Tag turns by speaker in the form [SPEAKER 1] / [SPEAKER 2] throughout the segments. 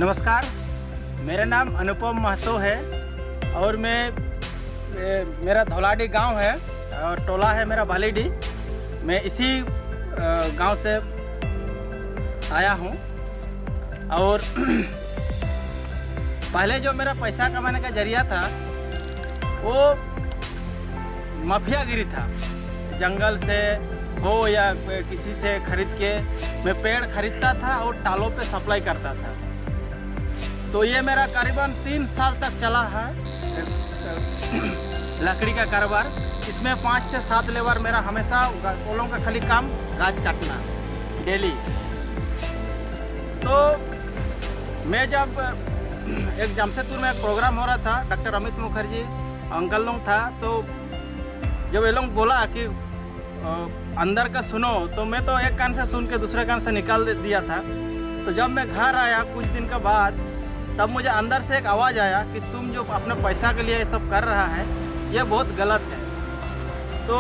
[SPEAKER 1] नमस्कार, मेरा नाम अनुपम महतो है और मेरा धौलाडी गांव है और टोला है मेरा भालीडी। मैं इसी गांव से आया हूं और पहले जो मेरा पैसा कमाने का जरिया था वो माफियागिरी था। जंगल से हो या किसी से खरीद के मैं पेड़ खरीदता था और टालों पे सप्लाई करता था। तो ये मेरा करीबन 3 साल तक चला है लकड़ी का कारोबार। इसमें 5 से 7 लेबर मेरा हमेशा ओलों का खाली काम गाछ काटना डेली। तो मैं जब एक जमशेदपुर में एक प्रोग्राम हो रहा था, डॉक्टर अमित मुखर्जी अंकल लोग था, तो जब ये लोग बोला कि अंदर का सुनो, तो मैं तो एक कान से सुन के दूसरे कान से निकाल दिया था। तो जब मैं घर आया कुछ दिन के बाद, तब मुझे अंदर से एक आवाज़ आया कि तुम जो अपने पैसा के लिए ये सब कर रहा है ये बहुत गलत है। तो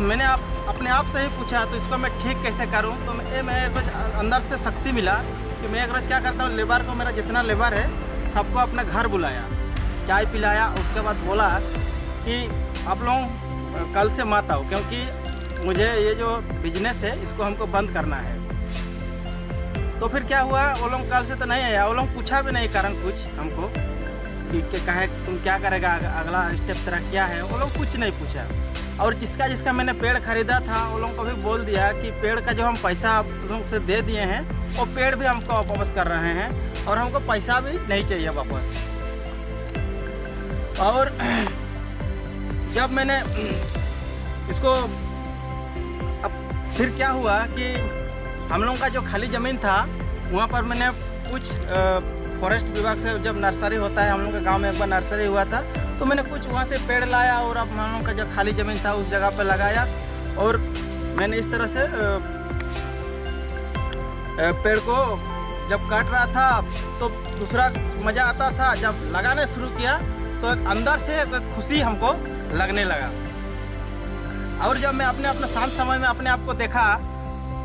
[SPEAKER 1] मैंने अपने आप से ही पूछा तो इसको मैं ठीक कैसे करूं। तो मैं एक रोज अंदर से शक्ति मिला कि मैं एक रोज़ क्या करता हूं, लेबर को, मेरा जितना लेबर है सबको अपने घर बुलाया, चाय पिलाया। उसके बाद बोला कि आप लोग कल से मत आओ क्योंकि मुझे ये जो बिजनेस है इसको हमको बंद करना है। तो फिर क्या हुआ, वो लोग कल से तो नहीं आया। वो लोग पूछा भी नहीं कारण कुछ हमको कि कहे तुम क्या करेगा, अगला स्टेप तेरा क्या है, वो लोग कुछ नहीं पूछा। और जिसका जिसका मैंने पेड़ खरीदा था वो लोगों को भी बोल दिया कि पेड़ का जो हम पैसा आप लोगों से दे दिए हैं वो पेड़ भी हमको वापस कर रहे हैं और हमको पैसा भी नहीं चाहिए वापस। और जब मैंने इसको, अब फिर क्या हुआ कि हम लोगों का जो खाली ज़मीन था वहाँ पर मैंने कुछ फॉरेस्ट विभाग से, जब नर्सरी होता है हम लोग के गांव में एक बार नर्सरी हुआ था, तो मैंने कुछ वहाँ से पेड़ लाया और अब हम लोगों का जो खाली ज़मीन था उस जगह पर लगाया। और मैंने इस तरह से पेड़ को जब काट रहा था तो दूसरा मज़ा आता था, जब लगाने शुरू किया तो एक अंदर से एक खुशी हमको लगने लगा। और जब मैं अपने शांत समय में अपने आप को देखा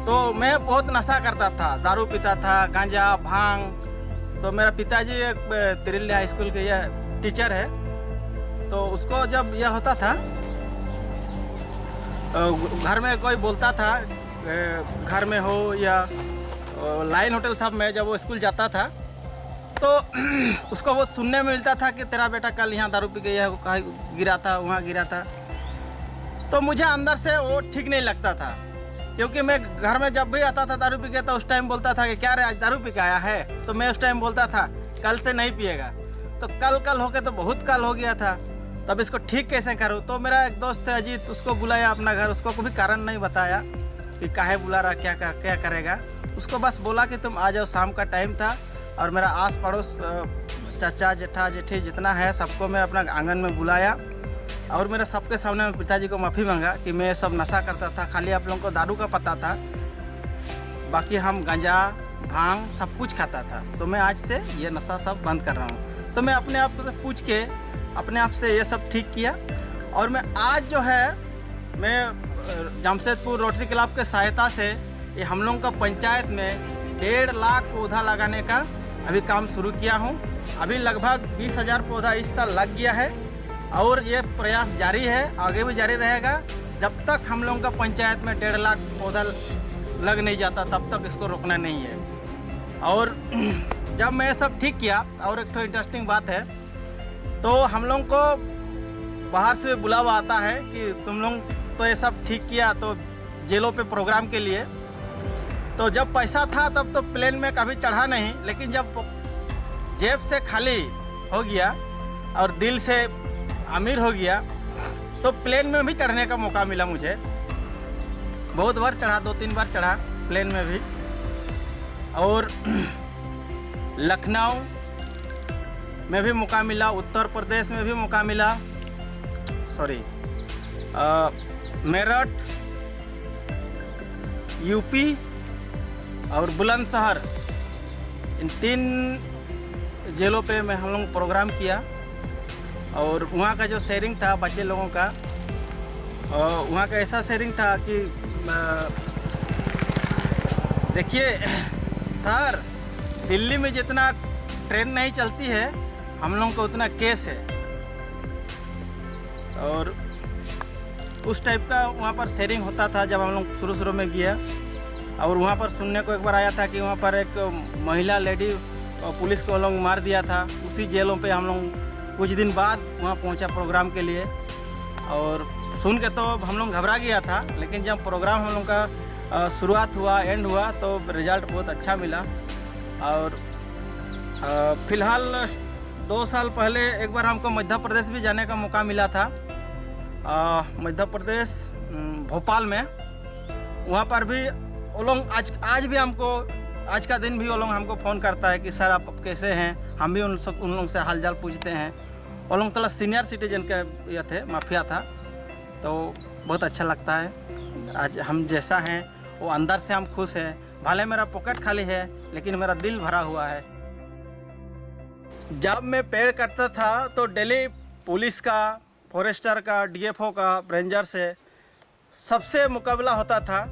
[SPEAKER 1] तो मैं बहुत नशा करता था, दारू पीता था, गांजा, भांग। तो मेरा पिताजी एक तिरली हाई स्कूल के यह टीचर है, तो उसको जब यह होता था घर में कोई बोलता था, घर में हो या लाइन होटल सब में जब वो स्कूल जाता था तो उसको बहुत सुनने में मिलता था कि तेरा बेटा कल यहाँ दारू पी के यह गिरा था, वहाँ गिरा था। तो मुझे अंदर से वो ठीक नहीं लगता था क्योंकि मैं घर में जब भी आता था दारू पी के तो उस टाइम बोलता था कि क्या रे आज दारू पी के आया है। तो मैं उस टाइम बोलता था कल से नहीं पिएगा। तो कल हो के तो बहुत कल हो गया था, तब इसको ठीक कैसे करूँ। तो मेरा एक दोस्त है अजीत, उसको बुलाया अपना घर। उसको कोई कारण नहीं बताया कि काहे बुला रहा, क्या करेगा। उसको बस बोला कि तुम आ जाओ। शाम का टाइम था और मेरा आस पड़ोस चाचा जेठा जेठी जितना है सबको मैं अपना आंगन में बुलाया और मेरे सबके सामने में पिताजी को माफ़ी मांगा कि मैं सब नशा करता था। खाली आप लोगों को दारू का पता था, बाकी हम गांजा भांग सब कुछ खाता था। तो मैं आज से ये नशा सब बंद कर रहा हूँ। तो मैं अपने आप से पूछ के अपने आप से ये सब ठीक किया और मैं आज जो है मैं जमशेदपुर रोटरी क्लब के सहायता से ये हम लोगों का पंचायत में 1.5 लाख पौधा लगाने का अभी काम शुरू किया हूँ। अभी लगभग 20,000 पौधा इस साल लग गया है और ये प्रयास जारी है, आगे भी जारी रहेगा। जब तक हम लोगों का पंचायत में 1.5 लाख पौधा लग नहीं जाता तब तक इसको रोकना नहीं है। और जब मैं सब ठीक किया, और एक तो इंटरेस्टिंग बात है, तो हम लोगों को बाहर से बुलावा आता है कि तुम लोग तो ये सब ठीक किया तो जेलों पे प्रोग्राम के लिए। तो जब पैसा था तब तो प्लेन में कभी चढ़ा नहीं, लेकिन जब जेब से खाली हो गया और दिल से अमीर हो गया तो प्लेन में भी चढ़ने का मौका मिला मुझे। बहुत बार चढ़ा, 2-3 बार चढ़ा प्लेन में भी। और लखनऊ में भी मौका मिला, उत्तर प्रदेश में भी मौका मिला, मेरठ, यूपी और बुलंदशहर, इन 3 जेलों पे मैं हम लोग प्रोग्राम किया। और वहाँ का जो शेयरिंग था बच्चे लोगों का, वहाँ का ऐसा शेयरिंग था कि देखिए सर, दिल्ली में जितना ट्रेन नहीं चलती है, हम लोगों को उतना केस है। और उस टाइप का वहाँ पर शेयरिंग होता था जब हम लोग शुरू में गया। और वहाँ पर सुनने को एक बार आया था कि वहाँ पर एक महिला लेडी पुलिस को लोग मार दिया था। उसी जेलों पे हम लोग कुछ दिन बाद वहाँ पहुँचा प्रोग्राम के लिए, और सुन के तो हम लोग घबरा गया था। लेकिन जब प्रोग्राम हम लोग का शुरुआत हुआ, एंड हुआ, तो रिज़ल्ट बहुत अच्छा मिला। और फ़िलहाल 2 साल पहले एक बार हमको मध्य प्रदेश भी जाने का मौका मिला था। मध्य प्रदेश भोपाल में, वहाँ पर भी वो लोग आज भी हमको, आज का दिन भी वो लोग हमको फ़ोन करता है कि सर आप कैसे हैं। हम भी उन लोग से हालचाल पूछते हैं। वो लोग थोड़ा सीनियर सिटीजन के ये थे, माफिया था, तो बहुत अच्छा लगता है। आज हम जैसा हैं वो अंदर से हम खुश हैं। भले मेरा पॉकेट खाली है लेकिन मेरा दिल भरा हुआ है। जब मैं पेड़ काटता था तो डेली पुलिस का, फॉरेस्टर का, डीएफओ का, रेंजर से सबसे मुकाबला होता था,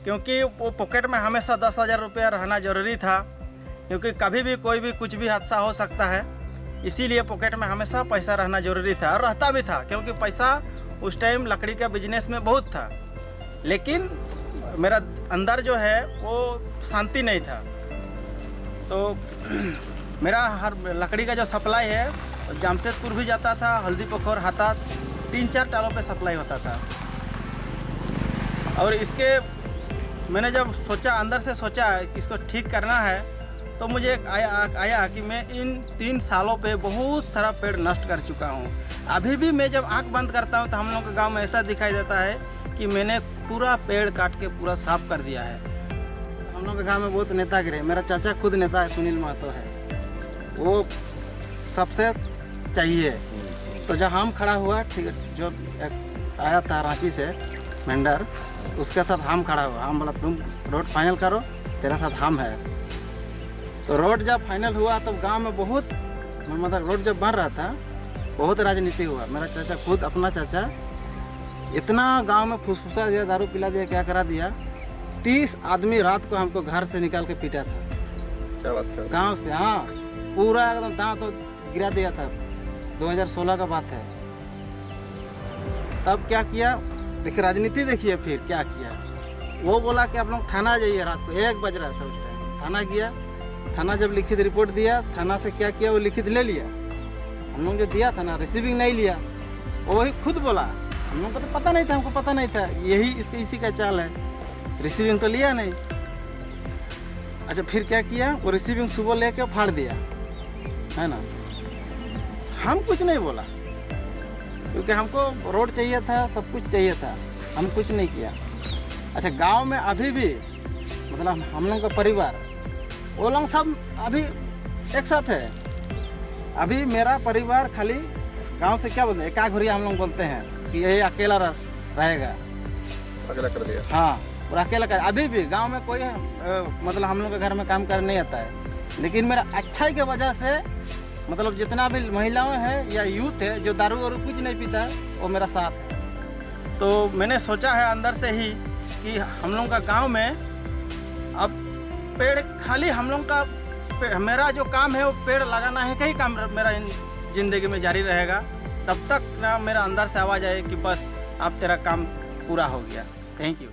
[SPEAKER 1] क्योंकि वो पॉकेट में हमेशा 10,000 रुपया रहना ज़रूरी था, क्योंकि कभी भी कोई भी कुछ भी हादसा हो सकता है। इसीलिए पॉकेट में हमेशा पैसा रहना ज़रूरी था, और रहता भी था, क्योंकि पैसा उस टाइम लकड़ी का बिजनेस में बहुत था। लेकिन मेरा अंदर जो है वो शांति नहीं था। तो मेरा हर लकड़ी का जो सप्लाई है जामशेदपुर भी जाता था, हल्दी पोखर, हाथा, 3-4 टालों पे सप्लाई होता था। और इसके मैंने जब सोचा, अंदर से सोचा कि इसको ठीक करना है, तो मुझे एक आया कि मैं इन 3 सालों पे बहुत सारा पेड़ नष्ट कर चुका हूँ। अभी भी मैं जब आंख बंद करता हूँ तो हम लोग के गांव में ऐसा दिखाई देता है कि मैंने पूरा पेड़ काट के पूरा साफ कर दिया है। हम लोग के गांव में बहुत नेतागिरी है। मेरा चाचा खुद नेता है, सुनील महतो है, वो सबसे चाहिए। तो जब हम खड़ा हुआ, ठीक है, जो एक आया था रांची से वेंडर, उसके साथ हम खड़ा हुआ। हम बोला तुम रोड फाइनल करो, तेरा साथ हम है। तो रोड जब फाइनल हुआ तब गांव में बहुत, मतलब रोड जब बन रहा था बहुत राजनीति हुआ। मेरा चाचा खुद, अपना चाचा, इतना गांव में फुसफुसा दिया, दारू पिला दिया, क्या करा दिया। 30 आदमी रात को हमको घर से निकाल के पीटा था।
[SPEAKER 2] क्या बात कर
[SPEAKER 1] गाँव से, हाँ, पूरा एकदम दांत तो गिरा दिया था। 2016 का बात है। तब क्या किया, देखिए राजनीति देखिए फिर क्या किया। वो बोला कि आप लोग थाना जाइए। रात को 1 बज रहा था उस टाइम। थाना गया, थाना जब लिखित रिपोर्ट दिया, थाना से क्या किया, वो लिखित ले लिया। हम लोग जो दिया था ना, रिसीविंग नहीं लिया। वो वही खुद बोला, हम लोग को तो पता नहीं था, हमको पता नहीं था, यही इसी का चाल है, रिसीविंग तो लिया नहीं। अच्छा, फिर क्या किया, वो रिसीविंग सुबह लेके फाड़ दिया, है ना। हम कुछ नहीं बोला, क्योंकि हमको रोड चाहिए था, सब कुछ चाहिए था, हम कुछ नहीं किया। अच्छा, गांव में अभी भी, मतलब हम लोग का परिवार, वो लोग सब अभी एक साथ है। अभी मेरा परिवार खाली गांव से क्या बोलते हैं, एकाघुरिया हम लोग बोलते हैं कि यही अकेला रहेगा,
[SPEAKER 2] अकेला कर दिया।
[SPEAKER 1] हाँ, और अकेला कर। अभी भी गांव में कोई मतलब हम लोग के घर में काम करने नहीं आता है, लेकिन मेरा अच्छाई की वजह से, मतलब जितना भी महिलाएं हैं या यूथ है जो दारू वारू कुछ नहीं पीता है, वो मेरा साथ है। तो मैंने सोचा है अंदर से ही कि हम लोग का गांव में अब पेड़, खाली हम लोग का, मेरा जो काम है वो पेड़ लगाना है, कहीं काम मेरा ज़िंदगी में जारी रहेगा। तब तक ना मेरा अंदर से आवाज़ आए कि बस अब तेरा काम पूरा हो गया। Thank you.